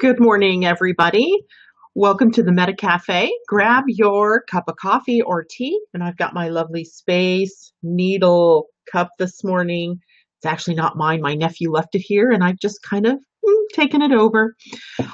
Good morning, everybody. Welcome to the Meta Cafe. Grab your cup of coffee or tea, and I've got my lovely Space Needle cup this morning. It's actually not mine. My nephew left it here, and I've just kind of taken it over.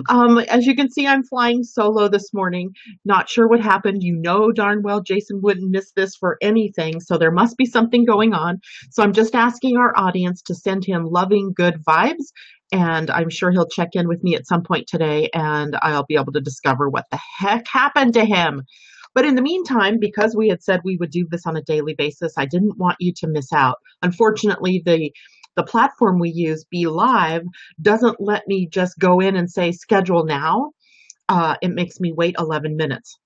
As you can see, I'm flying solo this morning. Not sure what happened. You know darn well Jason wouldn't miss this for anything, so there must be something going on. So I'm just asking our audience to send him loving, good vibes, and I'm sure he'll check in with me at some point today, and I'll be able to discover what the heck happened to him. But in the meantime, because we had said we would do this on a daily basis, I didn't want you to miss out. Unfortunately, the platform we use, Be Live, doesn't let me just go in and say schedule now. It makes me wait 11 minutes.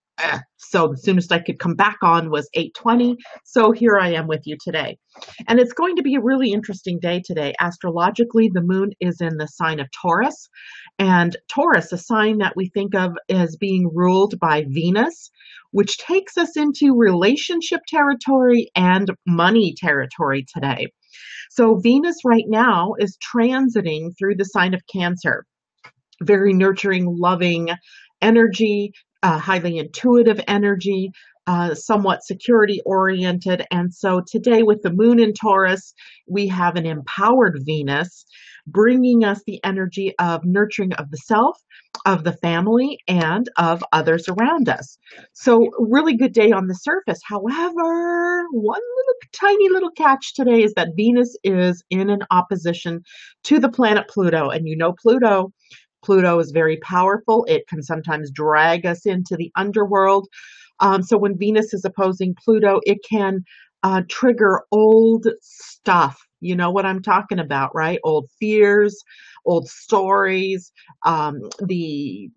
So the soonest I could come back on was 8:20. So here I am with you today. And it's going to be a really interesting day today. Astrologically, the moon is in the sign of Taurus. And Taurus, a sign that we think of as being ruled by Venus, which takes us into relationship territory and money territory today. So Venus right now is transiting through the sign of Cancer. Very nurturing, loving energy, highly intuitive energy, somewhat security oriented. And so today with the moon in Taurus, we have an empowered Venus bringing us the energy of nurturing of the self, of the family, and of others around us. So really good day on the surface. However, one tiny little catch today is that Venus is in an opposition to the planet Pluto. And you know Pluto is very powerful. It can sometimes drag us into the underworld. So when Venus is opposing Pluto, it can trigger old stuff. You know what I'm talking about, right? Old fears, old stories, the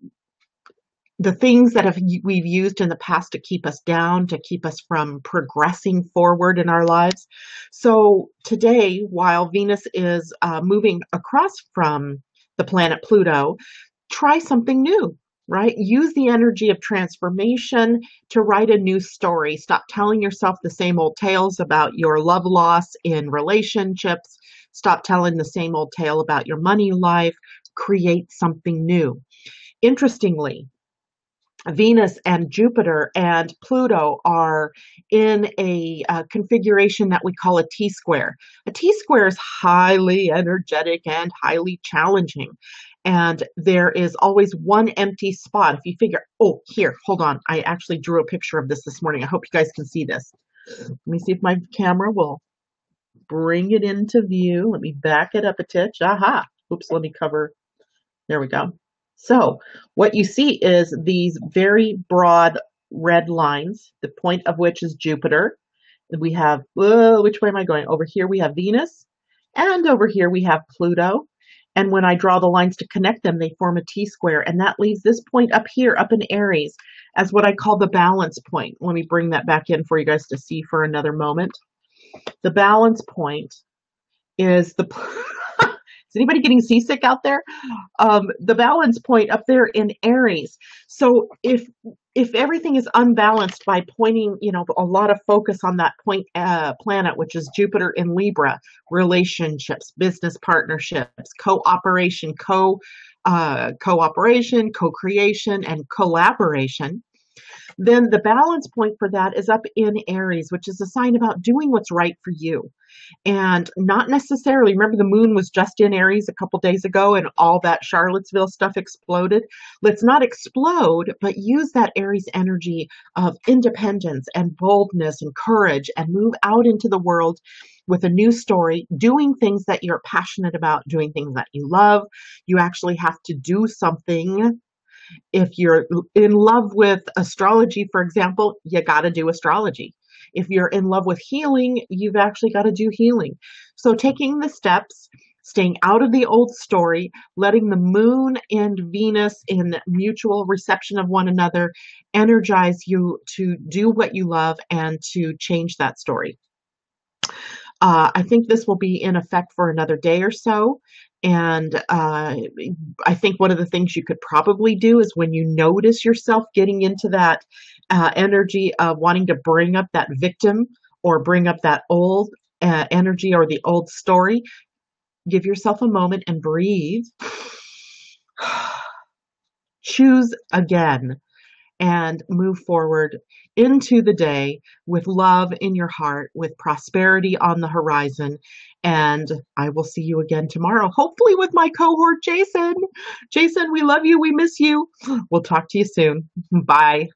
things that we've used in the past to keep us down, to keep us from progressing forward in our lives. So today, while Venus is moving across from the planet Pluto, try something new, right? Use the energy of transformation to write a new story. Stop telling yourself the same old tales about your love loss in relationships. Stop telling the same old tale about your money life. Create something new. Interestingly, Venus and Jupiter and Pluto are in a configuration that we call a T-square. A T-square is highly energetic and highly challenging. And there is always one empty spot. If you figure, oh, here, hold on. I actually drew a picture of this morning. I hope you guys can see this. Let me see if my camera will bring it into view. Let me back it up a titch. Aha. Oops, let me cover. There we go. So what you see is these very broad red lines, the point of which is Jupiter. We have, which way am I going? Over here we have Venus, and over here we have Pluto. And when I draw the lines to connect them, they form a T-square, and that leaves this point up here, up in Aries, as what I call the balance point. Let me bring that back in for you guys to see for another moment. The balance point is the... Is anybody getting seasick out there? The balance point up there in Aries. So if everything is unbalanced by pointing, a lot of focus on that point planet, which is Jupiter in Libra, relationships, business partnerships, cooperation, co-creation, and collaboration, then the balance point for that is up in Aries, which is a sign about doing what's right for you. And not necessarily, remember the moon was just in Aries a couple days ago and all that Charlottesville stuff exploded. Let's not explode, but use that Aries energy of independence and boldness and courage and move out into the world with a new story, doing things that you're passionate about, doing things that you love. You actually have to do something. If you're in love with astrology, for example, you got to do astrology. If you're in love with healing, you've actually got to do healing. So taking the steps, staying out of the old story, letting the moon and Venus in mutual reception of one another energize you to do what you love and to change that story. I think this will be in effect for another day or so. And I think one of the things you could probably do is when you notice yourself getting into that energy of wanting to bring up that victim or bring up that old energy or the old story, give yourself a moment and breathe. choose again and move forward into the day with love in your heart, with prosperity on the horizon. And I will see you again tomorrow, hopefully with my cohort, Jason. Jason, we love you. We miss you. We'll talk to you soon. Bye.